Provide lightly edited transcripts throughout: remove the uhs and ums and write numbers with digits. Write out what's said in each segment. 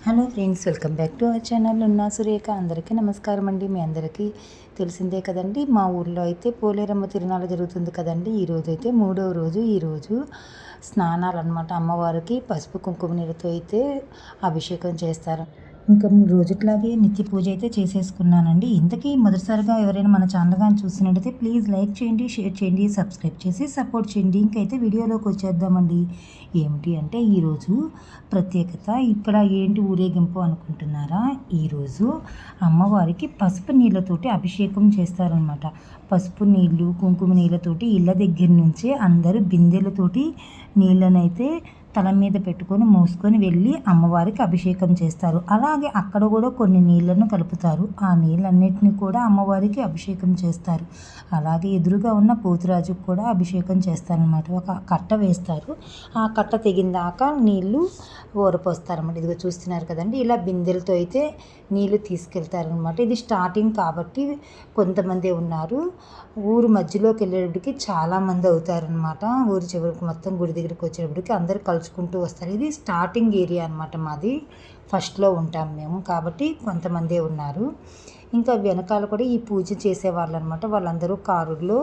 Hello friends, welcome back to our channel. ఉన్నా సురేఖ. అందరికీ నమస్కారం అండి. మీ అందరికీ తెలిసిందే కదండి, మా ఊర్లో అయితే పోలేరమ్మ తిరునాళ్ళ జరుగుతుంది కదండి. ఈరోజు అయితే 3వ రోజు. ఈరోజు స్నానాలు అనమాట. అమ్మవారికి పసుపు కుంకుమ నీళ్ళతో అయితే అభిషేకం చేస్తారు. ఇంకా రోజుట్లాగే నిత్య పూజ అయితే చేసేసుకున్నానండి. ఇంతకీ మొదటిసారిగా ఎవరైనా మన ఛానల్ కానీ చూసినట్టయితే ప్లీజ్ లైక్ చేయండి, షేర్ చేయండి, సబ్స్క్రైబ్ చేసి సపోర్ట్ చేయండి. ఇంకైతే వీడియోలోకి వచ్చేద్దామండి. ఏమిటి అంటే ఈరోజు ప్రత్యేకత ఇక్కడ ఏంటి ఊరేగింపు అనుకుంటున్నారా? ఈరోజు అమ్మవారికి పసుపు నీళ్ళతోటి అభిషేకం చేస్తారనమాట. పసుపు నీళ్ళు, కుంకుమ నీళ్ళతోటి ఇళ్ళ దగ్గర నుంచే అందరూ బిందెలతోటి నీళ్ళనైతే తల మీద పెట్టుకొని మోసుకొని వెళ్ళి అమ్మవారికి అభిషేకం చేస్తారు. అలాగే అక్కడ కూడా కొన్ని నీళ్లను కలుపుతారు. ఆ నీళ్ళన్నిటిని కూడా అమ్మవారికి అభిషేకం చేస్తారు. అలాగే ఎదురుగా ఉన్న పోతురాజుకు కూడా అభిషేకం చేస్తారనమాట. ఒక కట్ట వేస్తారు. ఆ కట్ట తెగిందాక నీళ్లు ఊరపోస్తారన్నమాట. ఇదిగో చూస్తున్నారు కదండి, ఇలా బిందెలతో అయితే నీళ్లు తీసుకెళ్తారనమాట. ఇది స్టార్టింగ్ కాబట్టి కొంతమంది ఉన్నారు. ఊరు మధ్యలోకి వెళ్ళేటప్పటికి చాలామంది అవుతారనమాట. ఊరి చివరికి మొత్తం గుడి దగ్గరికి వచ్చేటప్పటికి అందరు కలుసుకుంటూ వస్తారు. ఇది స్టార్టింగ్ ఏరియా అనమాట. మాది ఫస్ట్లో ఉంటాం మేము, కాబట్టి కొంతమందే ఉన్నారు. ఇంకా వెనకాల కూడా ఈ పూజ చేసేవాళ్ళు అనమాట. వాళ్ళందరూ కారుల్లో,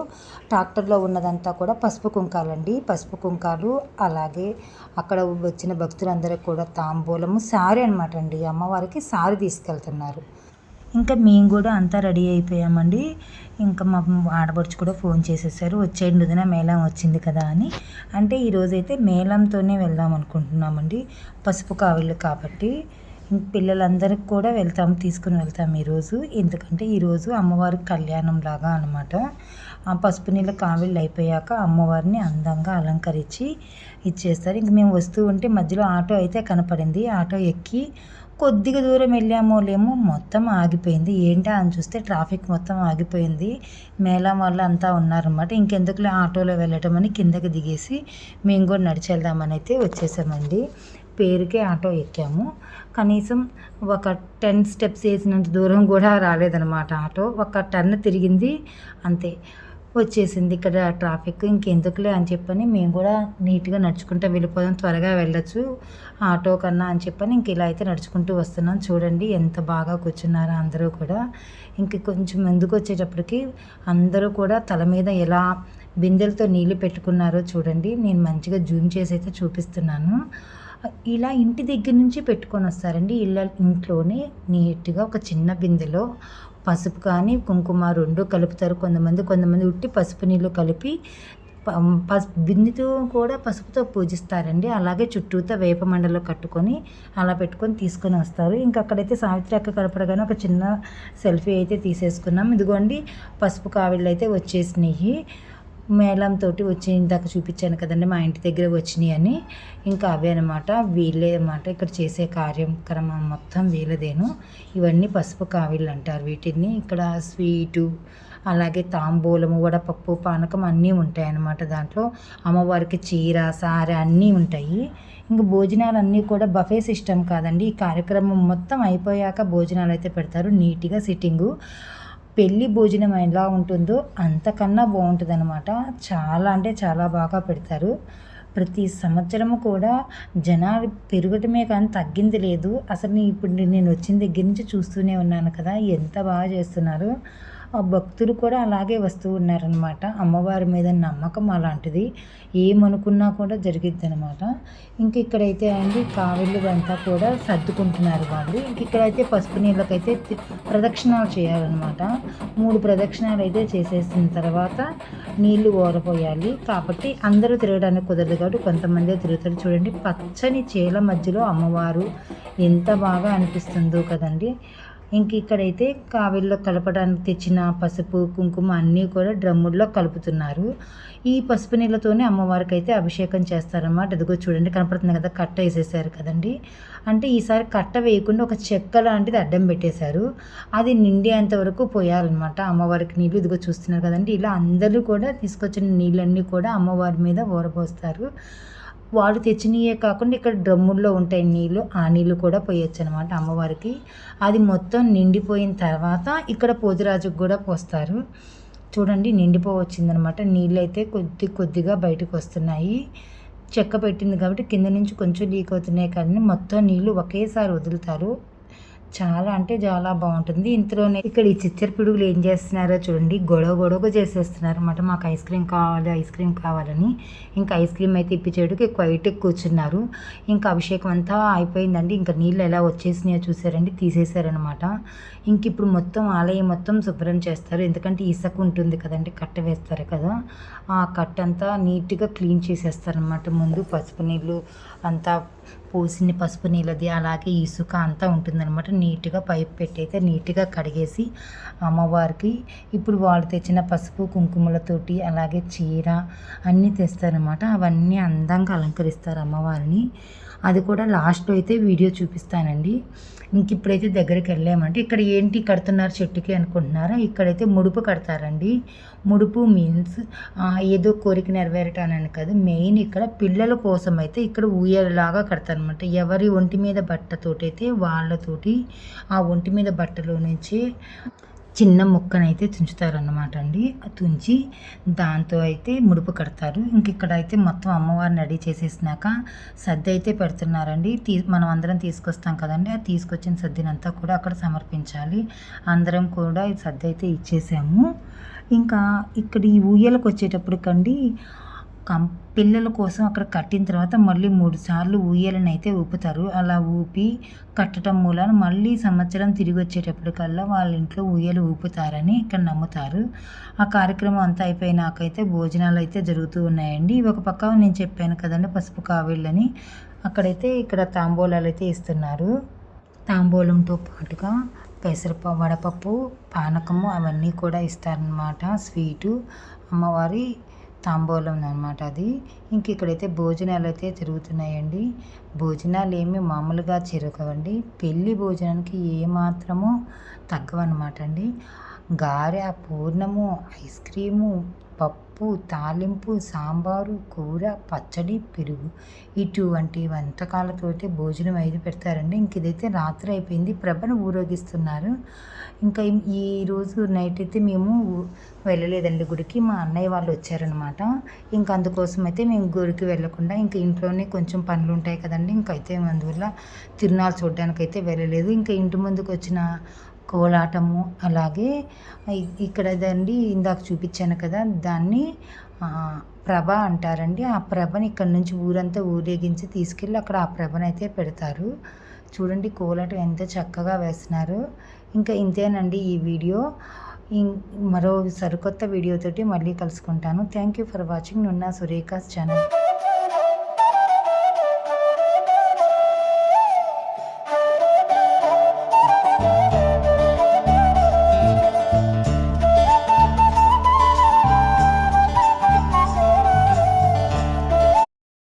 ట్రాక్టర్లో ఉన్నదంతా కూడా పసుపు కుంకాలండి. పసుపు కుంకాలు, అలాగే అక్కడ వచ్చిన భక్తులందరికీ కూడా తాంబూలము, సారీ అనమాట అండి. అమ్మవారికి సారీ తీసుకెళ్తున్నారు. ఇంకా మేము కూడా అంతా రెడీ అయిపోయామండి. ఇంకా మా ఆడపడుచు కూడా ఫోన్ చేసేసారు, వచ్చేయండి వదిన, మేళం వచ్చింది కదా అని. అంటే ఈరోజైతే మేళంతోనే వెళ్దాం అనుకుంటున్నామండి. పసుపు కావిళ్ళు కాబట్టి పిల్లలందరికి కూడా తీసుకుని వెళ్తాం ఈరోజు. ఎందుకంటే ఈరోజు అమ్మవారి కళ్యాణం లాగా అనమాట. ఆ పసుపు నీళ్ళ కావిళ్ళు అయిపోయాక అమ్మవారిని అందంగా అలంకరించి ఇచ్చేస్తారు. ఇంక మేము వస్తూ ఉంటే మధ్యలో ఆటో అయితే కనపడింది. ఆటో ఎక్కి కొద్దిగా దూరం వెళ్ళామోలేమో మొత్తం ఆగిపోయింది. ఏంటా అని చూస్తే ట్రాఫిక్ మొత్తం ఆగిపోయింది. మేళం వాళ్ళు అంతా ఉన్నారన్నమాట. ఇంకెందుకులే ఆటోలో వెళ్ళటం అని కిందకి దిగేసి మేము కూడా నడిచి వెళ్దామని అయితే వచ్చేసామండి. పేరుకే ఆటో ఎక్కాము. కనీసం ఒక 10 స్టెప్స్ వేసినంత దూరం కూడా రాలేదన్నమాట ఆటో. ఒక టర్న్ తిరిగింది, అంతే వచ్చేసింది. ఇక్కడ ట్రాఫిక్ ఇంకెందుకులే అని చెప్పని మేము కూడా నీట్గా నడుచుకుంటూ వెళ్ళిపోదాం, త్వరగా వెళ్ళొచ్చు ఆటో కన్నా అని చెప్పని ఇంక ఇలా అయితే నడుచుకుంటూ వస్తున్నాం. చూడండి ఎంత బాగా కూర్చున్నారో అందరూ కూడా. ఇంక కొంచెం ముందుకు వచ్చేటప్పటికి అందరూ కూడా తల మీద ఎలా బిందెలతో నీళ్ళు పెట్టుకున్నారో చూడండి. నేను మంచిగా జూమ్ చేసి అయితే చూపిస్తున్నాను. ఇలా ఇంటి దగ్గర నుంచి పెట్టుకొని వస్తారండి. ఇంట్లోనే నీట్గా ఒక చిన్న బిందెలో పసుపు కానీ కుంకుమ 2 కలుపుతారు. కొంతమంది ఉట్టి పసుపు నీళ్ళు కలిపి బిందెతో కూడా పసుపుతో పూజిస్తారండి. అలాగే చుట్టూతో వేప మండలో కట్టుకొని అలా పెట్టుకొని తీసుకొని వస్తారు. ఇంకా అక్కడైతే సావిత్రి అక్క కలపడగానే ఒక చిన్న సెల్ఫీ అయితే తీసేసుకున్నాం. ఇదిగోండి పసుపు కావిళ్ళు అయితే వచ్చేసినాయి. మేళంతో వచ్చి ఇందాక చూపించాను కదండి మా ఇంటి దగ్గర వచ్చినాయి అని. ఇంకా అవే అనమాట, వీళ్ళే అన్నమాట ఇక్కడ చేసే కార్యక్రమం మొత్తం వీళ్ళదేను. ఇవన్నీ పసుపు కావిళ్ళు అంటారు వీటిని. ఇక్కడ స్వీటు, అలాగే తాంబూలము, వడపప్పు, పానకం అన్నీ ఉంటాయన్నమాట. దాంట్లో అమ్మవారికి చీర, సారె అన్నీ ఉంటాయి. ఇంకా భోజనాలు అన్నీ కూడా బఫే సిస్టమ్ కాదండి. ఈ కార్యక్రమం మొత్తం అయిపోయాక భోజనాలు అయితే పెడతారు. నీట్గా సిట్టింగు. పెళ్ళి భోజనం ఎలా ఉంటుందో అంతకన్నా బాగుంటుంది అనమాట. చాలా అంటే చాలా బాగా పెడతారు. ప్రతి సంవత్సరము కూడా జనాలు పెరగటమే కానీ తగ్గింది లేదు. అసలు ఇప్పుడు నేను వచ్చిన దగ్గర నుంచి చూస్తూనే ఉన్నాను కదా, ఎంత బాగా చేస్తున్నారు. భక్తులు కూడా అలాగే వస్తూ ఉన్నారనమాట. అమ్మవారి మీద నమ్మకం అలాంటిది, ఏమనుకున్నా కూడా జరిగిద్ది అనమాట. ఇంక ఇక్కడైతే అండి కావిళ్ళదంతా కూడా సర్దుకుంటున్నారు వాళ్ళు. ఇంక ఇక్కడైతే పసుపు నీళ్ళకైతే ప్రదక్షిణాలు చేయాలన్నమాట. 3 ప్రదక్షిణాలు అయితే చేసేసిన తర్వాత నీళ్లు ఓరపోయాలి. కాబట్టి అందరూ తిరగడానికి కుదరదు కాబట్టి కొంతమందే తిరుగుతారు. చూడండి పచ్చని చేల మధ్యలో అమ్మవారు ఎంత బాగా అనిపిస్తుందో కదండి. ఇంక ఇక్కడైతే కావిల్లో కలపడానికి తెచ్చిన పసుపు కుంకుమ అన్నీ కూడా డ్రమ్ముల్లో కలుపుతున్నారు. ఈ పసుపు నీళ్ళతోనే అమ్మవారికి అయితే అభిషేకం చేస్తారన్నమాట. ఇదిగో చూడండి కనపడుతుంది కదా, కట్ట వేసేసారు కదండి. అంటే ఈసారి కట్ట వేయకుండా ఒక చెక్క లాంటిది అడ్డం పెట్టేశారు. అది నిండేంత వరకు పోయాలన్నమాట అమ్మవారికి నీళ్ళు. ఇదిగో చూస్తున్నారు కదండి, ఇలా అందరూ కూడా తీసుకొచ్చిన నీళ్ళన్నీ కూడా అమ్మవారి మీద ఊరపోస్తారు. వాళ్ళు తెచ్చినయే కాకుండా ఇక్కడ డ్రమ్ముల్లో ఉంటాయి నీళ్ళు, ఆ నీళ్ళు కూడా పోయొచ్చు అనమాట అమ్మవారికి. అది మొత్తం నిండిపోయిన తర్వాత ఇక్కడ పోతురాజుకు కూడా పోస్తారు. చూడండి నిండిపోవచ్చిందనమాట. నీళ్ళు అయితే కొద్దిగా బయటకు వస్తున్నాయి. చెక్క పెట్టింది కాబట్టి కింద నుంచి కొంచెం లీక్ అవుతున్నాయి, కానీ మొత్తం నీళ్ళు ఒకేసారి వదులుతారు. చాలా అంటే చాలా బాగుంటుంది. ఇంతలోనే ఇక్కడ ఈ చిచ్చర పిడుగులు ఏం చేస్తున్నారో చూడండి, గొడవ చేసేస్తున్నారు అన్నమాట. మాకు ఐస్ క్రీమ్ కావాలని. ఇంకా ఐస్ క్రీమ్ అయితే ఇప్పించేటికి క్వైట్కి కూర్చున్నారు. ఇంకా అభిషేకం అంతా అయిపోయిందండి. ఇంకా నీళ్ళు ఎలా వచ్చేసినాయో చూసారండి, తీసేశారనమాట. ఇంక ఇప్పుడు మొత్తం ఆలయం మొత్తం శుభ్రం చేస్తారు. ఎందుకంటే ఇసుక ఉంటుంది కదండి, కట్ట వేస్తారు కదా, ఆ కట్ట అంతా నీట్గా క్లీన్ చేసేస్తారనమాట. ముందు పసుపు నీళ్ళు అంతా పోసిన పసుపు నీళ్ళది, అలాగే ఇసుక అంతా ఉంటుందన్నమాట. నీట్గా పైప్ పెట్టి అయితే నీట్గా కడిగేసి అమ్మవారికి ఇప్పుడు వాళ్ళు తెచ్చిన పసుపు కుంకుమలతోటి అలాగే చీర అన్నీ తెస్తారనమాట. అవన్నీ అందంగా అలంకరిస్తారు అమ్మవారిని. అది కూడా లాస్ట్లో అయితే వీడియో చూపిస్తానండి. ఇంక ఇప్పుడైతే దగ్గరికి వెళ్ళామంటే ఇక్కడ ఏంటి కడుతున్నారు చెట్టుకి అనుకుంటున్నారా, ఇక్కడైతే ముడుపు కడతారండి. ముడుపు మీన్స్ ఏదో కోరిక నెరవేరటానని కాదు, మెయిన్ ఇక్కడ పిల్లల కోసం అయితే ఇక్కడ ఊయలలాగా కడతారనమాట. ఎవరి ఒంటి మీద బట్టతోటైతే వాళ్ళతోటి ఆ ఒంటి మీద బట్టలో నుంచి చిన్న ముక్కనైతే తుంచుతారన్నమాట అండి. తుంచి దాంతో అయితే ముడుపు కడతారు. ఇంక ఇక్కడ అయితే మొత్తం అమ్మవారిని రెడీ చేసేసినాక సద్ది అయితే పెడుతున్నారండి. మనం అందరం తీసుకొస్తాం కదండి, ఆ తీసుకొచ్చిన సద్దినంతా కూడా అక్కడ సమర్పించాలి. అందరం కూడా ఈ సద్ది అయితే ఇచ్చేసాము. ఇంకా ఇక్కడ ఈ ఊయలకు వచ్చేటప్పటికండి పిల్లల కోసం అక్కడ కట్టిన తర్వాత మళ్ళీ 3 సార్లు ఊయలను అయితే ఊపుతారు. అలా ఊపి కట్టడం మూలాన మళ్ళీ సంవత్సరం తిరిగి వచ్చేటప్పటికల్లా వాళ్ళ ఇంట్లో ఊయలు ఊపుతారని ఇక్కడ నమ్ముతారు. ఆ కార్యక్రమం అంతా అయిపోయినాకైతే భోజనాలు అయితే జరుగుతూ ఉన్నాయండి. ఒక పక్క నేను చెప్పాను కదండి పసుపు కావిళ్ళని, అక్కడైతే ఇక్కడ తాంబూలాలు అయితే ఇస్తున్నారు. తాంబూలంతో పాటుగా వడపప్పు, పానకము అవన్నీ కూడా ఇస్తారనమాట. స్వీటు అమ్మవారి తాంబూలం అనమాట అది. ఇంక ఇక్కడైతే భోజనాలు అయితే జరుగుతున్నాయండి. భోజనాలు ఏమి మామూలుగా జరగవండి, పెళ్ళి భోజనానికి ఏమాత్రము తగ్గవన్నమాట అండి. గారె, పూర్ణము, ఐస్ క్రీము, పప్పు, తాలింపు, సాంబారు, కూర, పచ్చడి, పెరుగు ఇటువంటి వంటకాలతోటి భోజనం అయితే పెడతారండి. ఇంక ఇదైతే రాత్రి అయిపోయింది, ప్రభను ఊరేగిస్తున్నారు. ఇంకా ఈరోజు నైట్ అయితే మేము వెళ్ళలేదండి గుడికి, మా అన్నయ్య వాళ్ళు వచ్చారనమాట. ఇంకా అందుకోసం అయితే మేము గుడికి వెళ్ళకుండా ఇంకా ఇంట్లోనే కొంచెం పనులు ఉంటాయి కదండి, ఇంకైతే అందువల్ల తిరునాళ్ళు చూడడానికి అయితే వెళ్ళలేదు. ఇంకా ఇంటి ముందుకు వచ్చిన కోలాటము అలాగే ఇక్కడ దండి ఇందాక చూపించాను కదా, దాన్ని ప్రభ అంటారండి. ఆ ప్రభని ఇక్కడ నుంచి ఊరంతా ఊరేగించి తీసుకెళ్ళి అక్కడ ఆ ప్రభను అయితే పెడతారు. చూడండి కోలాటం ఎంత చక్కగా వేస్తున్నారు. ఇంకా ఇంతేనండి ఈ వీడియో. మరో సరికొత్త వీడియోతోటి మళ్ళీ కలుసుకుంటాను. Thank you for watching Nunna Surekha's channel.